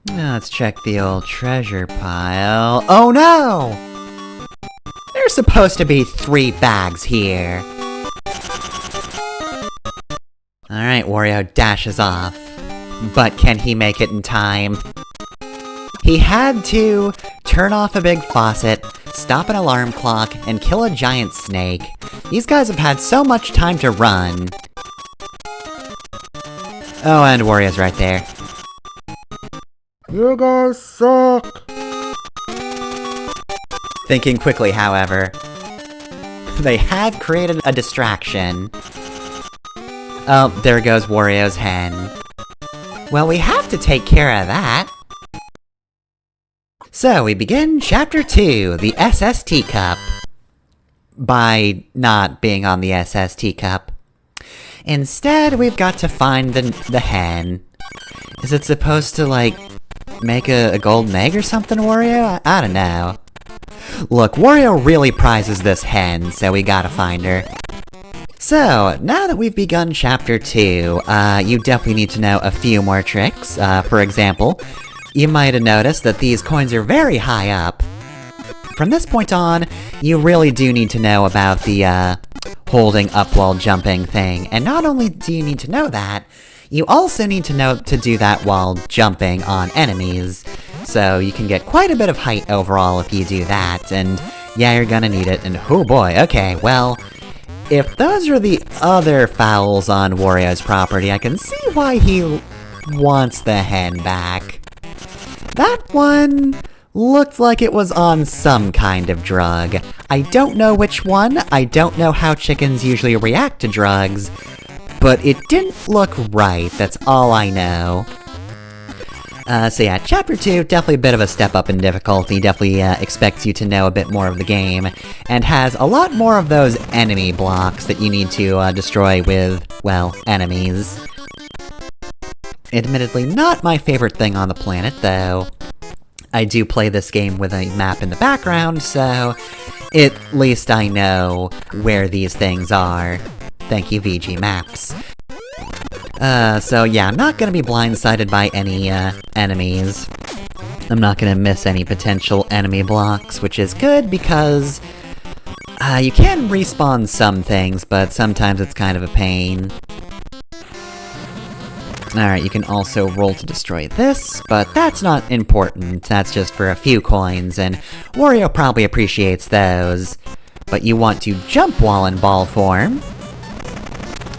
Let's check the old treasure pile. Oh no! There's supposed to be 3 bags here. Alright, Wario dashes off. But can he make it in time? He had to turn off a big faucet, stop an alarm clock, and kill a giant snake. These guys have had so much time to run. Oh, and Wario's right there. You guys suck! Thinking quickly, however, they have created a distraction. Oh, there goes Wario's hen. Well, we have to take care of that. So, we begin Chapter 2, the SST Cup. By not being on the SST Cup. Instead, we've got to find the hen. Is it supposed to, like, make a golden egg or something, Wario? I don't know. Look, Wario really prizes this hen, so we gotta find her. So, now that we've begun Chapter 2, you definitely need to know a few more tricks. For example, you might have noticed that these coins are very high up. From this point on, you really do need to know about the, holding up while jumping thing. And not only do you need to know that, you also need to know to do that while jumping on enemies. So you can get quite a bit of height overall if you do that, and yeah, you're gonna need it, and oh boy, okay, well, if those are the other fowls on Wario's property, I can see why he wants the hen back. That one looked like it was on some kind of drug. I don't know which one, I don't know how chickens usually react to drugs, but it didn't look right, that's all I know. So yeah, Chapter 2, definitely a bit of a step up in difficulty, definitely expects you to know a bit more of the game, and has a lot more of those enemy blocks that you need to destroy with, well, enemies. Admittedly not my favorite thing on the planet, though. I do play this game with a map in the background, so at least I know where these things are. Thank you, VG Maps. So yeah, I'm not gonna be blindsided by any, enemies. I'm not gonna miss any potential enemy blocks, which is good because, you can respawn some things, but sometimes it's kind of a pain. Alright, you can also roll to destroy this, but that's not important, that's just for a few coins, and Wario probably appreciates those. But you want to jump while in ball form.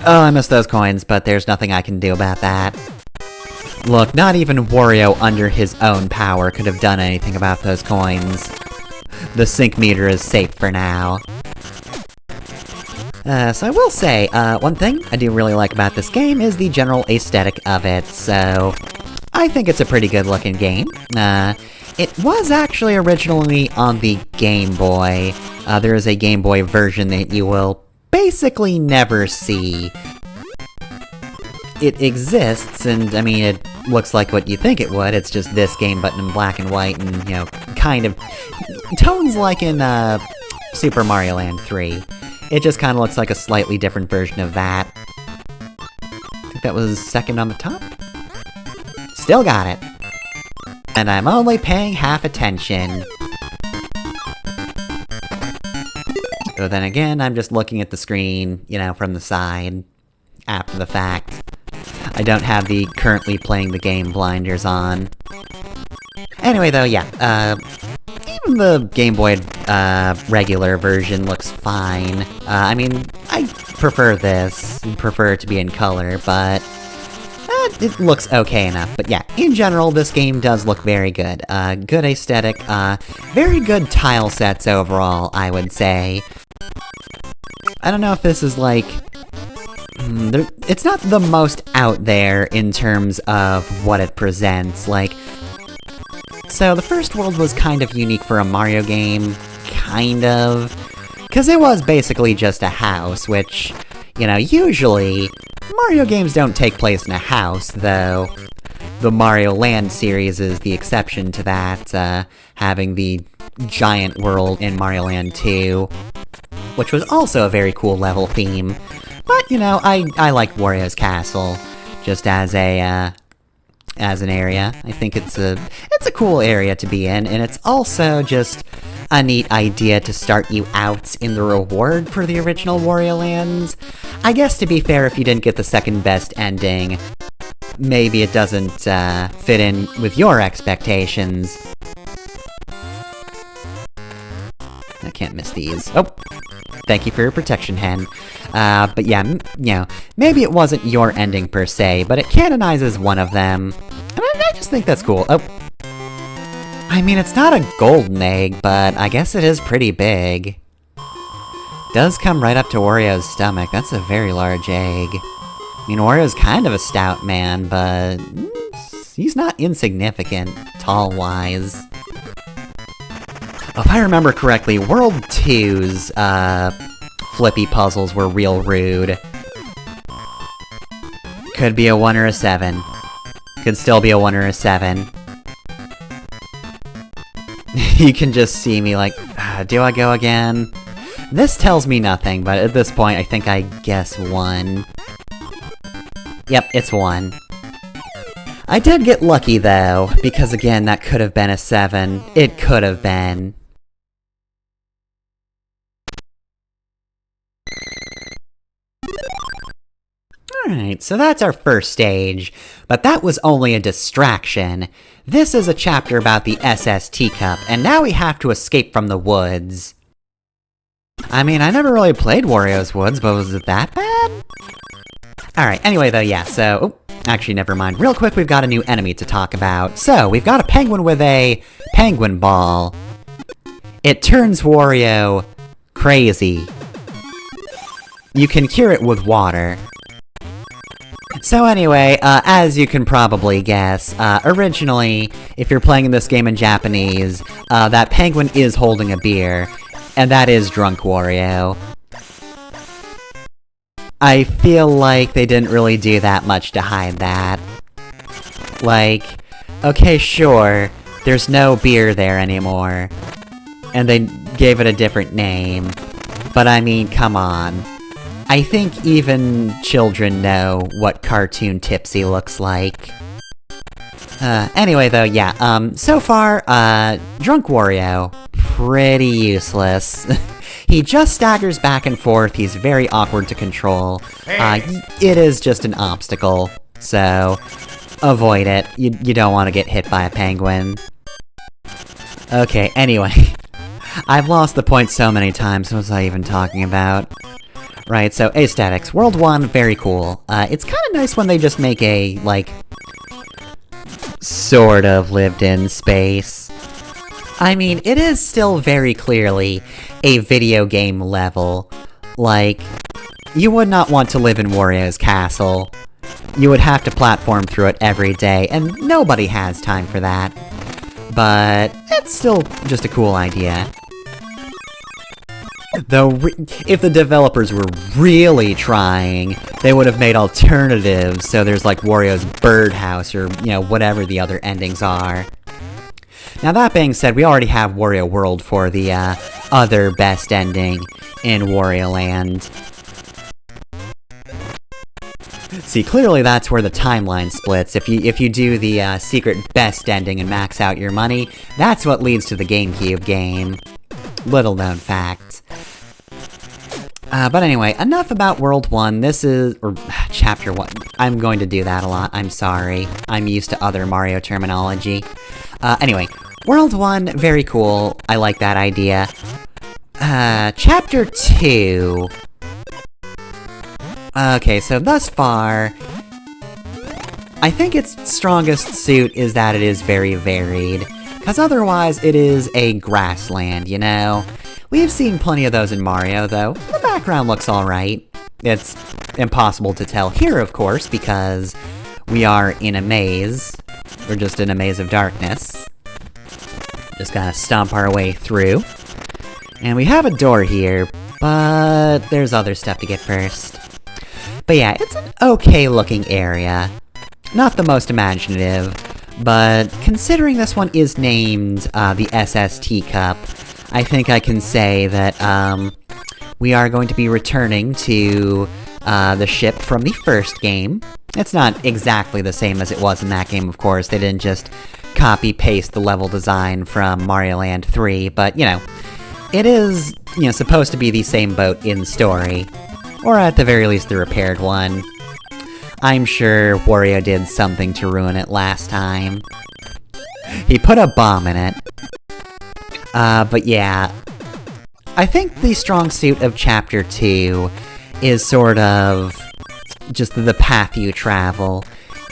Oh, I missed those coins, but there's nothing I can do about that. Look, not even Wario under his own power could have done anything about those coins. The sync meter is safe for now. So I will say, one thing I do really like about this game is the general aesthetic of it, so I think it's a pretty good looking game. It was actually originally on the Game Boy. There is a Game Boy version that you will basically never see. It exists, and I mean, it looks like what you think it would, it's just this game but in black and white and, you know, kind of tones like in, Super Mario Land 3. It just kind of looks like a slightly different version of that. I think that was second on the top? Still got it. And I'm only paying half attention. So then again, I'm just looking at the screen, you know, from the side, after the fact. I don't have the currently playing the game blinders on. Anyway though, yeah, even the Game Boy, regular version looks fine. I mean, I prefer this, prefer it to be in color, but it looks okay enough. But yeah, in general, this game does look very good. Good aesthetic, very good tile sets overall, I would say. I don't know if this is like... it's not the most out there in terms of what it presents, like... So the first world was kind of unique for a Mario game, kind of. Because it was basically just a house, which, you know, usually Mario games don't take place in a house, though. The Mario Land series is the exception to that, having the giant world in Mario Land 2, which was also a very cool level theme. But, you know, I like Wario's castle, just as a, as an area. I think it's a cool area to be in, and it's also just a neat idea to start you out in the reward for the original Wario Lands. I guess to be fair, if you didn't get the second best ending, maybe it doesn't fit in with your expectations. I can't miss these. Oh! Thank you for your protection, Hen. But yeah, you know, maybe it wasn't your ending per se, but it canonizes one of them. And I just think that's cool. Oh. I mean, it's not a golden egg, but I guess it is pretty big. Does come right up to Wario's stomach. That's a very large egg. I mean, Wario's kind of a stout man, but he's not insignificant, tall-wise. If I remember correctly, World 2's, flippy puzzles were real rude. Could be a 1 or a 7. Could still be a 1 or a 7. You can just see me like, do I go again? This tells me nothing, but at this point I think I guess 1. Yep, it's 1. I did get lucky though, because again, that could have been a 7. It could have been. Alright, so that's our first stage, but that was only a distraction. This is a chapter about the SS Teacup, and now we have to escape from the woods. I mean, I never really played Wario's Woods, but was it that bad? Alright, anyway though, yeah, so... Oh, actually, never mind. Real quick, we've got a new enemy to talk about. So, we've got a penguin with a penguin ball. It turns Wario crazy. You can cure it with water. So anyway, as you can probably guess, originally, if you're playing this game in Japanese, that penguin is holding a beer, and that is Drunk Wario. I feel like they didn't really do that much to hide that. Like, okay, sure, there's no beer there anymore, and they gave it a different name, but I mean, come on. I think even children know what cartoon Tipsy looks like. Anyway though, yeah, so far, Drunk Wario, pretty useless. He just staggers back and forth, he's very awkward to control. It is just an obstacle, so avoid it. You don't want to get hit by a penguin. Okay, anyway. I've lost the point so many times, what was I even talking about? Right, so aesthetics. World 1, very cool. It's kinda nice when they just make a, like, sort of lived-in space. I mean, it is still very clearly a video game level. Like, you would not want to live in Wario's castle. You would have to platform through it every day, and nobody has time for that. But it's still just a cool idea. Though, if the developers were really trying, they would have made alternatives, so there's like Wario's birdhouse, or, you know, whatever the other endings are. Now that being said, we already have Wario World for the, other best ending in Wario Land. See, clearly that's where the timeline splits. If you do the, secret best ending and max out your money, that's what leads to the GameCube game. Little known fact. But anyway, enough about World 1, this is... or Chapter 1. I'm going to do that a lot, I'm sorry. I'm used to other Mario terminology. Anyway, World 1, very cool, I like that idea. Chapter 2... Okay, so thus far... I think its strongest suit is that it is very varied. Cause otherwise, it is a grassland, you know? We've seen plenty of those in Mario, though. The background looks alright. It's impossible to tell here, of course, because we are in a maze. We're just in a maze of darkness. Just gotta stomp our way through. And we have a door here, but there's other stuff to get first. But yeah, it's an okay-looking area. Not the most imaginative, but considering this one is named, the SS Teacup, I think I can say that, we are going to be returning to, the ship from the first game, It's not exactly the same as it was in that game, of course. They didn't just copy-paste the level design from Mario Land 3, but, you know, it is, you know, supposed to be the same boat in story. Or at the very least, the repaired one. I'm sure Wario did something to ruin it last time. He put a bomb in it. But yeah. I think the strong suit of Chapter 2 is sort of just the path you travel,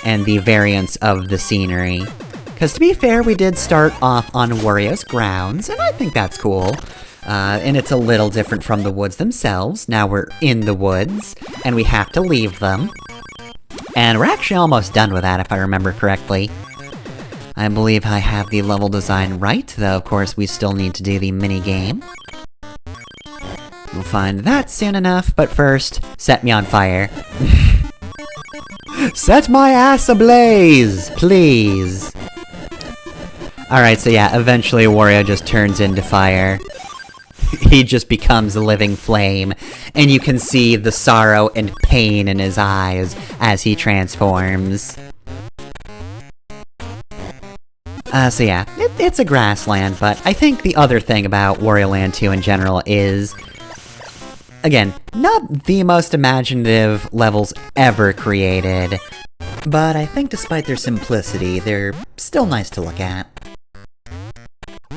and the variance of the scenery. Because to be fair, we did start off on Wario's grounds, and I think that's cool. And it's a little different from the woods themselves. Now we're in the woods, and we have to leave them. And we're actually almost done with that, if I remember correctly. I believe I have the level design right, though of course we still need to do the mini-game. We'll find that soon enough, but first, set me on fire. Set my ass ablaze, please! Alright, so yeah, eventually Wario just turns into fire. He just becomes a living flame, and you can see the sorrow and pain in his eyes as he transforms. So yeah, it's a grassland, but I think the other thing about Wario Land 2 in general is, again, not the most imaginative levels ever created, but I think despite their simplicity, they're still nice to look at.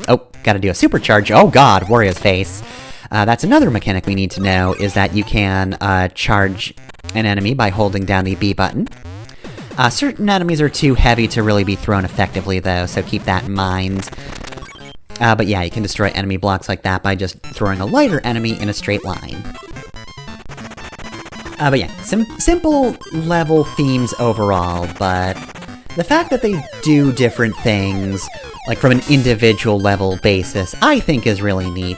Oh, gotta do a supercharge. Oh god, Wario's face. That's another mechanic we need to know, is that you can charge an enemy by holding down the B button. Certain enemies are too heavy to really be thrown effectively, though, so keep that in mind. But yeah, you can destroy enemy blocks like that by just throwing a lighter enemy in a straight line. But yeah, simple level themes overall, but the fact that they do different things, like from an individual level basis, I think is really neat.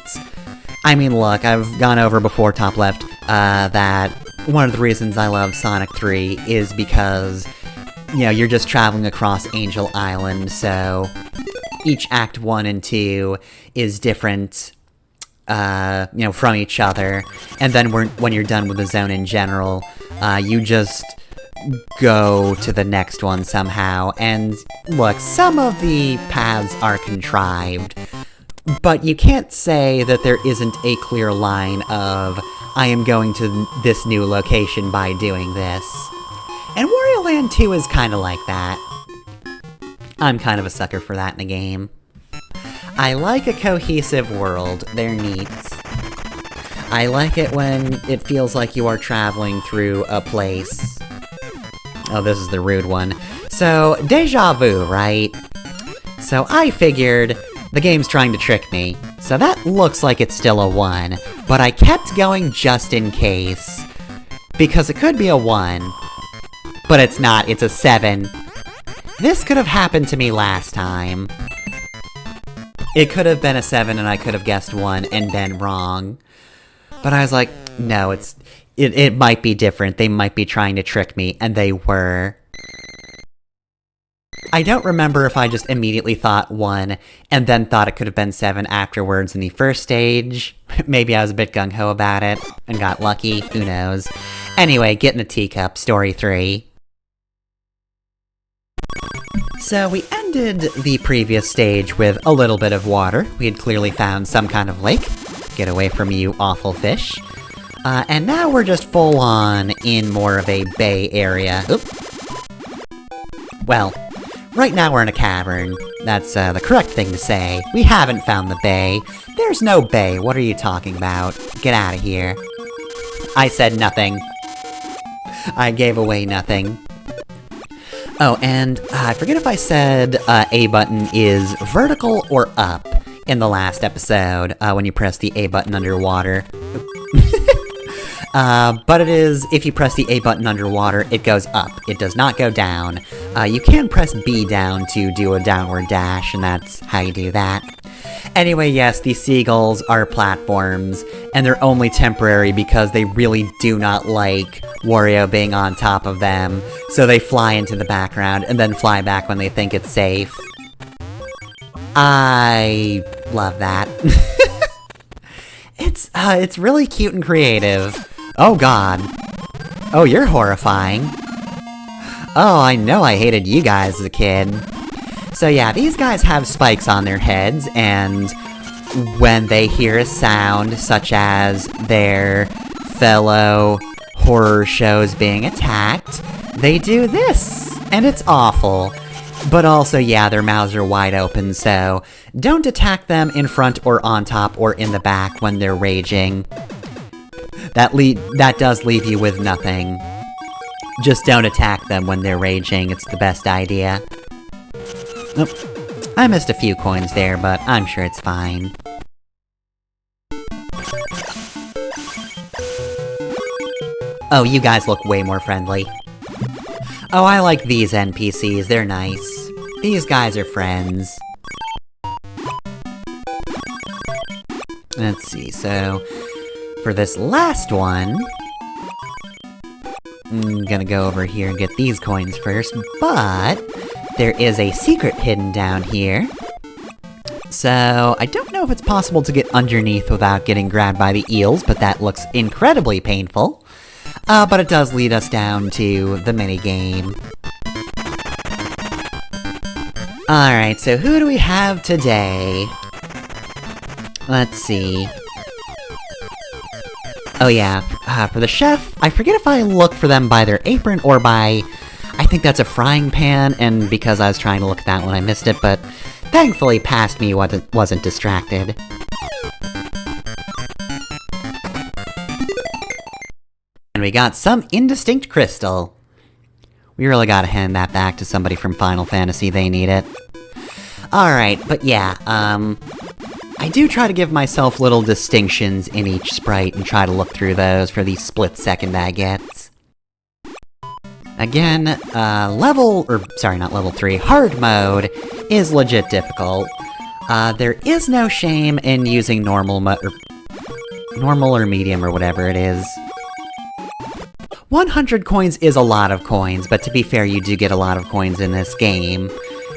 I mean, look, I've gone over before, top left, that one of the reasons I love Sonic 3 is because, you know, you're just traveling across Angel Island, so each Act 1 and 2 is different, you know, from each other, and then when you're done with the zone in general, you just go to the next one somehow, and look, some of the paths are contrived, but you can't say that there isn't a clear line of, I am going to this new location by doing this. And Wario Land 2 is kinda like that. I'm kind of a sucker for that in a game. I like a cohesive world, they're neat. I like it when it feels like you are traveling through a place. Oh, this is the rude one. So, deja vu, right? So I figured the game's trying to trick me, so that looks like it's still a 1, but I kept going just in case, because it could be a 1, but it's not, it's a 7. This could have happened to me last time. It could have been a 7 and I could have guessed 1 and been wrong. But I was like, no, it might be different, they might be trying to trick me, and they were. I don't remember if I just immediately thought 1, and then thought it could have been 7 afterwards in the first stage. Maybe I was a bit gung-ho about it, and got lucky, who knows. Anyway, get in a teacup, story 3. So we ended the previous stage with a little bit of water. We had clearly found some kind of lake. Get away from you, awful fish. And now we're just full on in more of a bay area. Oop. Well, right now we're in a cavern. That's the correct thing to say. We haven't found the bay. There's no bay, what are you talking about? Get out of here. I said nothing. I gave away nothing. Oh, and I forget if I said A button is vertical or up in the last episode, when you press the A button underwater. But it is, if you press the A button underwater, it goes up. It does not go down. You can press B down to do a downward dash, and that's how you do that. Anyway, yes, these seagulls are platforms, and they're only temporary because they really do not like Wario being on top of them, so they fly into the background and then fly back when they think it's safe. I love that. It's really cute and creative. Oh god. Oh, you're horrifying. Oh, I know I hated you guys as a kid. So yeah, these guys have spikes on their heads, and when they hear a sound, such as their fellow horror shows being attacked, they do this, and it's awful. But also, yeah, their mouths are wide open, so don't attack them in front or on top or in the back when they're raging. That does leave you with nothing. Just don't attack them when they're raging, it's the best idea. Nope. I missed a few coins there, but I'm sure it's fine. Oh, you guys look way more friendly. Oh, I like these NPCs, they're nice. These guys are friends. Let's see, so... for this last one... I'm gonna go over here and get these coins first, but... there is a secret hidden down here. So, I don't know if it's possible to get underneath without getting grabbed by the eels, but that looks incredibly painful. But it does lead us down to the minigame. Alright, so who do we have today? Let's see. Oh yeah, for the chef, I forget if I look for them by their apron or by... I think that's a frying pan, and because I was trying to look at that one I missed it, but thankfully past me wasn't distracted. And we got some indistinct crystal. We really gotta hand that back to somebody from Final Fantasy, they need it. Alright, but yeah, I do try to give myself little distinctions in each sprite and try to look through those for the split-second baguettes. Again, not level 3, hard mode is legit difficult. There is no shame in using normal or medium or whatever it is. 100 coins is a lot of coins, but to be fair, you do get a lot of coins in this game.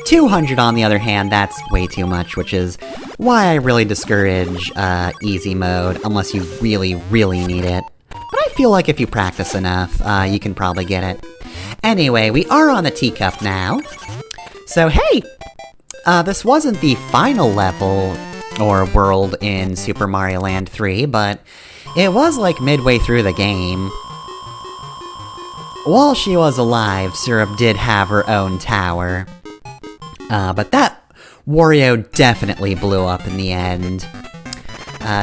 200 on the other hand, that's way too much, which is why I really discourage easy mode, unless you really, really need it. But I feel like if you practice enough, you can probably get it. Anyway, we are on the teacup now. So hey! This wasn't the final level, or world in Super Mario Land 3, but it was like midway through the game. While she was alive, Syrup did have her own tower. But that Wario definitely blew up in the end.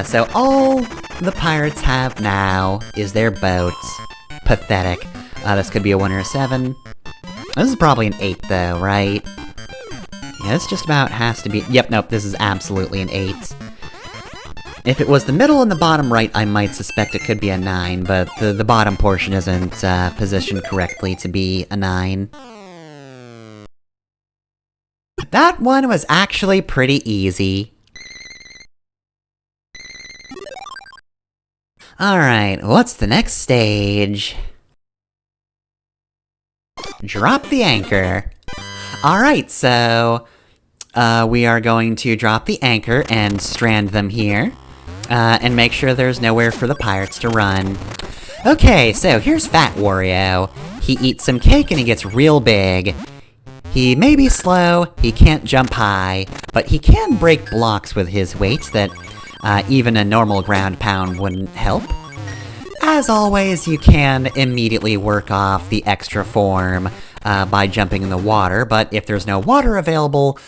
So all the pirates have now is their boats. Pathetic. This could be a 1 or a 7. This is probably an 8 though, right? Yeah, this just about has to be- yep, nope, this is absolutely an 8. If it was the middle and the bottom right, I might suspect it could be a 9, but the bottom portion isn't positioned correctly to be a 9. That one was actually pretty easy. Alright, what's the next stage? Drop the anchor. Alright, so... we are going to drop the anchor and strand them here. And make sure there's nowhere for the pirates to run. Okay, so here's Fat Wario. He eats some cake and he gets real big. He may be slow, he can't jump high, but he can break blocks with his weight that even a normal ground pound wouldn't help. As always, you can immediately work off the extra form by jumping in the water, but if there's no water available,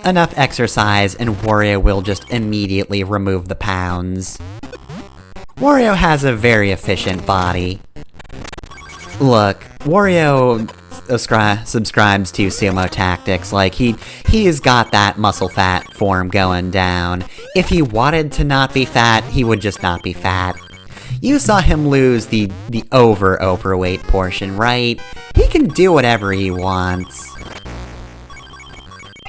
enough exercise and Wario will just immediately remove the pounds. Wario has a very efficient body. Look, Wario subscribes to sumo tactics, like he's got that muscle fat form going down. If he wanted to not be fat, he would just not be fat. You saw him lose the overweight portion, right? He can do whatever he wants.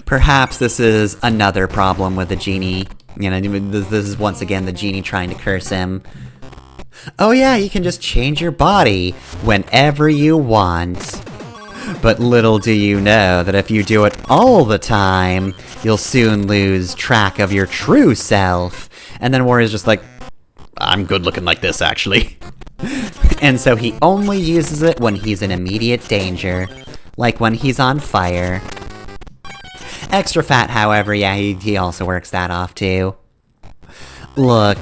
Perhaps this is another problem with the genie. You know, this is once again the genie trying to curse him. Oh yeah, you can just change your body whenever you want. But little do you know that if you do it all the time, you'll soon lose track of your true self. And then Wario's just like, I'm good looking like this, actually. And so he only uses it when he's in immediate danger, like when he's on fire. Extra fat, however, yeah, he also works that off too. Look,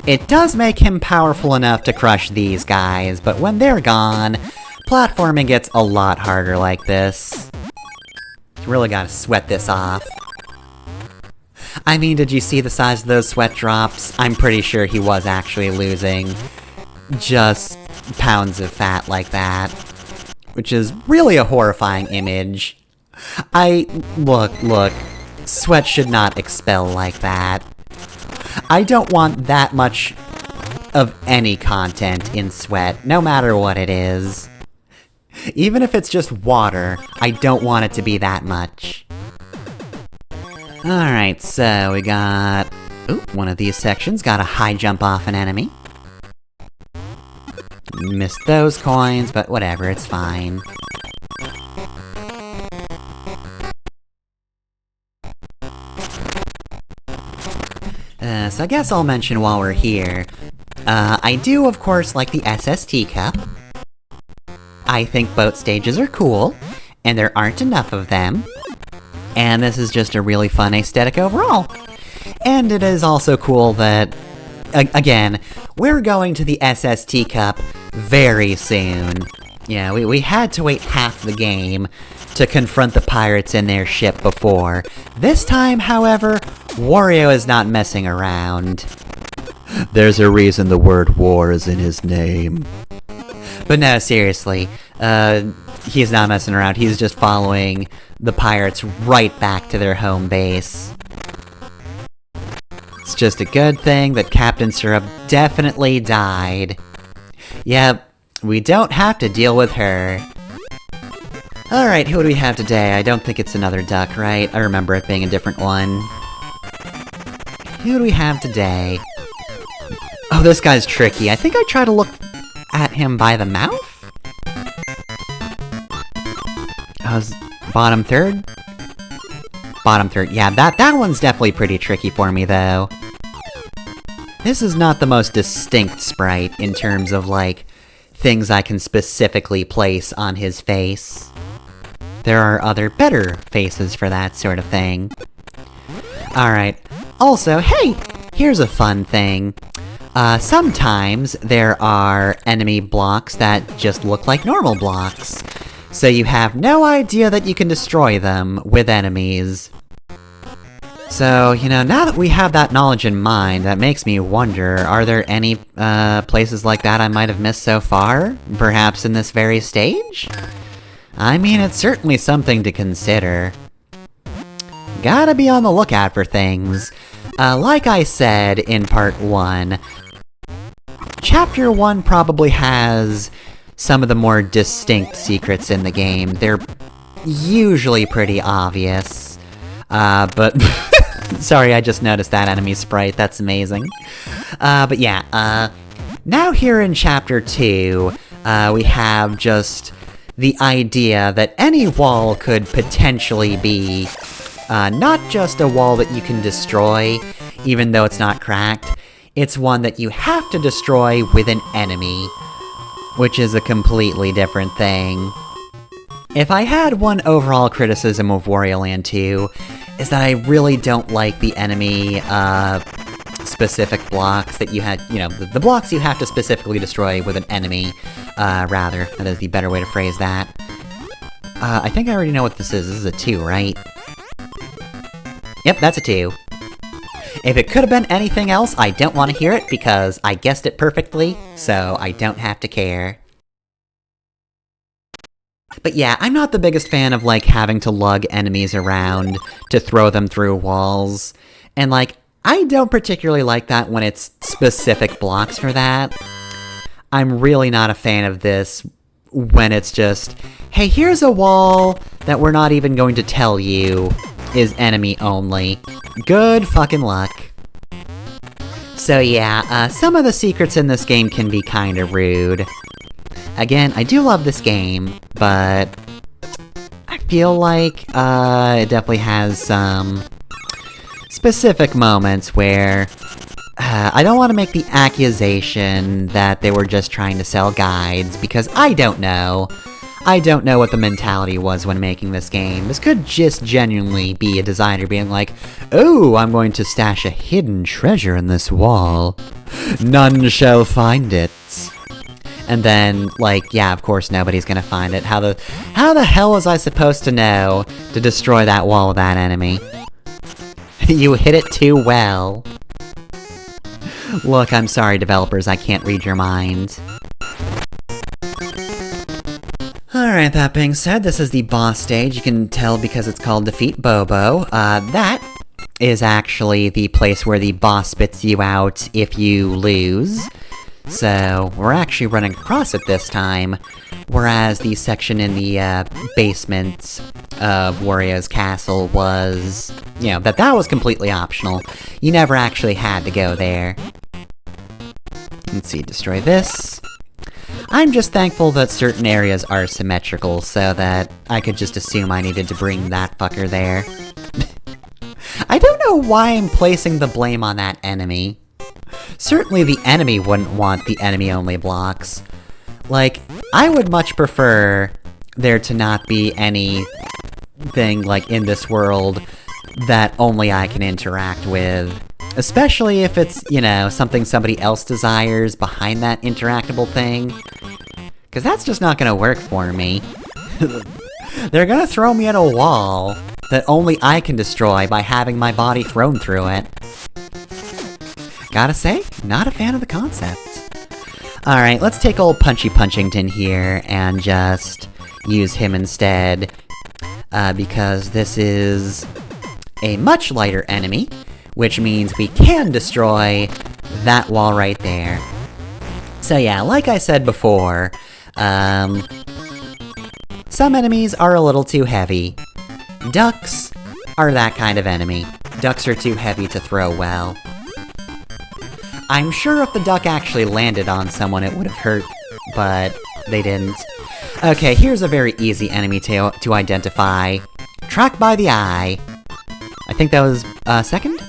it does make him powerful enough to crush these guys, but when they're gone, platforming gets a lot harder like this. You really gotta sweat this off. I mean, did you see the size of those sweat drops? I'm pretty sure he was actually losing just pounds of fat like that. Which is really a horrifying image. Look, sweat should not expel like that. I don't want that much of any content in sweat, no matter what it is. Even if it's just water, I don't want it to be that much. Alright, so we got... Ooh, one of these sections got a high jump off an enemy. Missed those coins, but whatever, it's fine. So I guess I'll mention while we're here, I do, of course, like the SST Cup. I think boat stages are cool, and there aren't enough of them. And this is just a really fun aesthetic overall. And it is also cool that, again, we're going to the SST Cup very soon. Yeah, we had to wait half the game to confront the pirates in their ship before. This time, however, Wario is not messing around. There's a reason the word war is in his name. But no, seriously, he's not messing around, he's just following the pirates right back to their home base. It's just a good thing that Captain Syrup definitely died. Yep, we don't have to deal with her. Alright, who do we have today? I don't think it's another duck, right? I remember it being a different one. Who do we have today? Oh, this guy's tricky. I think I try to look at him by the mouth? Bottom third? Bottom third. Yeah, that one's definitely pretty tricky for me, though. This is not the most distinct sprite in terms of, like, things I can specifically place on his face. There are other better faces for that sort of thing. Alright. Also, hey! Here's a fun thing. Sometimes there are enemy blocks that just look like normal blocks. So you have no idea that you can destroy them with enemies. So, you know, now that we have that knowledge in mind, that makes me wonder, are there any, places like that I might have missed so far? Perhaps in this very stage? I mean, it's certainly something to consider. Gotta be on the lookout for things. Like I said in part 1, Chapter 1 probably has some of the more distinct secrets in the game. They're usually pretty obvious. But... Sorry, I just noticed that enemy sprite, that's amazing. But yeah, now here in Chapter 2, we have just the idea that any wall could potentially be not just a wall that you can destroy, even though it's not cracked, it's one that you have to destroy with an enemy, which is a completely different thing. If I had one overall criticism of Wario Land 2, is that I really don't like the enemy, specific blocks that you had, you know, the blocks you have to specifically destroy with an enemy, rather. That is the better way to phrase that. I think I already know what this is. This is a 2, right? Yep, that's a 2. If it could have been anything else, I don't want to hear it because I guessed it perfectly, so I don't have to care. But yeah, I'm not the biggest fan of, like, having to lug enemies around to throw them through walls. And, like, I don't particularly like that when it's specific blocks for that. I'm really not a fan of this when it's just, hey, here's a wall that we're not even going to tell you is enemy only. Good fucking luck. So yeah, some of the secrets in this game can be kinda rude. Again, I do love this game, but I feel like, it definitely has some specific moments where I don't want to make the accusation that they were just trying to sell guides, because I don't know. I don't know what the mentality was when making this game. This could just genuinely be a designer being like, "Oh, I'm going to stash a hidden treasure in this wall. None shall find it." And then, like, yeah, of course nobody's gonna find it. How the hell was I supposed to know to destroy that wall with that enemy? You hit it too well. Look, I'm sorry, developers, I can't read your mind. Alright, that being said, this is the boss stage. You can tell because it's called Defeat Bobo. That is actually the place where the boss spits you out if you lose. So, we're actually running across it this time, whereas the section in the, basement of Wario's castle was, you know, that was completely optional. You never actually had to go there. Let's see, destroy this. I'm just thankful that certain areas are symmetrical, so that I could just assume I needed to bring that fucker there. I don't know why I'm placing the blame on that enemy. Certainly the enemy wouldn't want the enemy-only blocks. Like, I would much prefer there to not be anything, like, in this world that only I can interact with. Especially if it's, you know, something somebody else desires behind that interactable thing. Because that's just not gonna work for me. They're gonna throw me at a wall that only I can destroy by having my body thrown through it. Gotta say, not a fan of the concept. Alright, let's take old Punchy Punchington here and just use him instead. Because this is a much lighter enemy, which means we can destroy that wall right there. So yeah, like I said before, some enemies are a little too heavy. Ducks are that kind of enemy. Ducks are too heavy to throw well. I'm sure if the duck actually landed on someone it would have hurt, but they didn't. Okay, here's a very easy enemy to identify. Track by the eye. I think that was, second?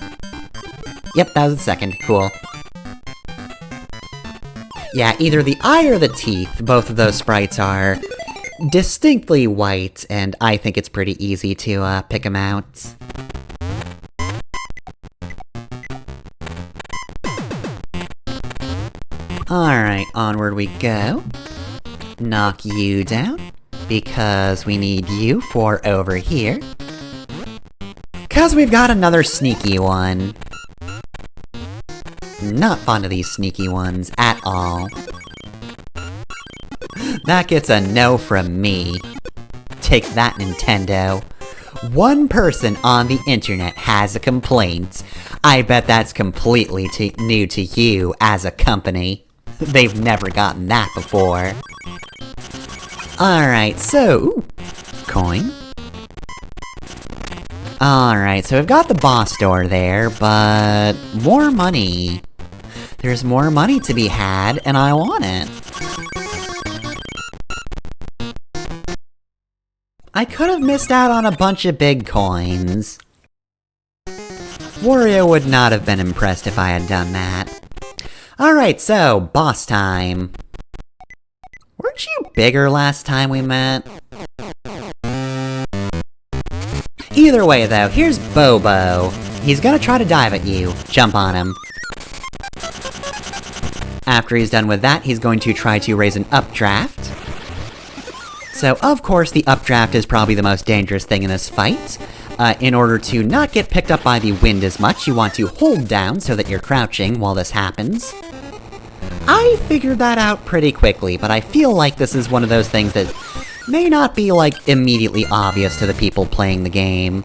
Yep, that was the second. Cool. Yeah, either the eye or the teeth, both of those sprites are distinctly white, and I think it's pretty easy to, pick them out. Alright, onward we go. Knock you down, because we need you for over here. 'Cause we've got another sneaky one. Not fond of these sneaky ones at all. That gets a no from me. Take that, Nintendo. One person on the internet has a complaint. I bet that's completely new to you as a company. They've never gotten that before. Alright, so... Ooh, coin. Alright, so we've got the boss door there, but... more money. There's more money to be had, and I want it. I could have missed out on a bunch of big coins. Wario would not have been impressed if I had done that. Alright, so, boss time. Weren't you bigger last time we met? Either way, though, here's Bobo. He's gonna try to dive at you. Jump on him. After he's done with that, he's going to try to raise an updraft. So, of course, the updraft is probably the most dangerous thing in this fight. In order to not get picked up by the wind as much, you want to hold down so that you're crouching while this happens. I figured that out pretty quickly, but I feel like this is one of those things that may not be, like, immediately obvious to the people playing the game.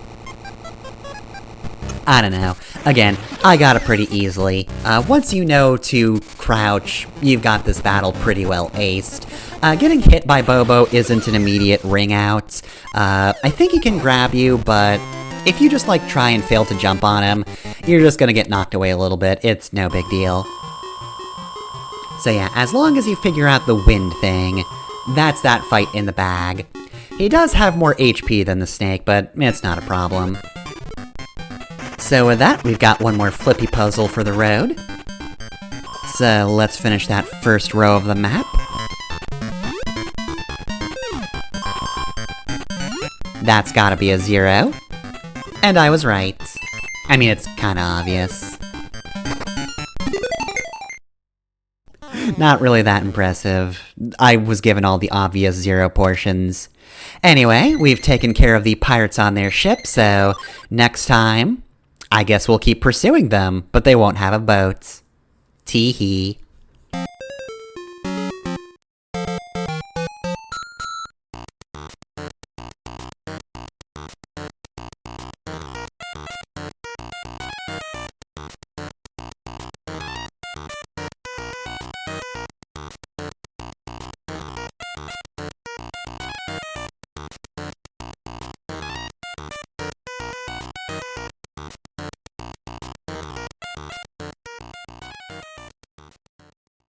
I don't know. Again, I got it pretty easily. Once you know to crouch, you've got this battle pretty well aced. Getting hit by Bobo isn't an immediate ring out. I think he can grab you, but if you just, like, try and fail to jump on him, you're just gonna get knocked away a little bit. It's no big deal. So yeah, as long as you figure out the wind thing, that's that fight in the bag. He does have more HP than the snake, but it's not a problem. So with that, we've got one more flippy puzzle for the road. So let's finish that first row of the map. That's gotta be a 0. And I was right. I mean, it's kinda obvious. Not really that impressive. I was given all the obvious 0 portions. Anyway, we've taken care of the pirates on their ship, so next time, I guess we'll keep pursuing them, but they won't have a boat. Tee hee.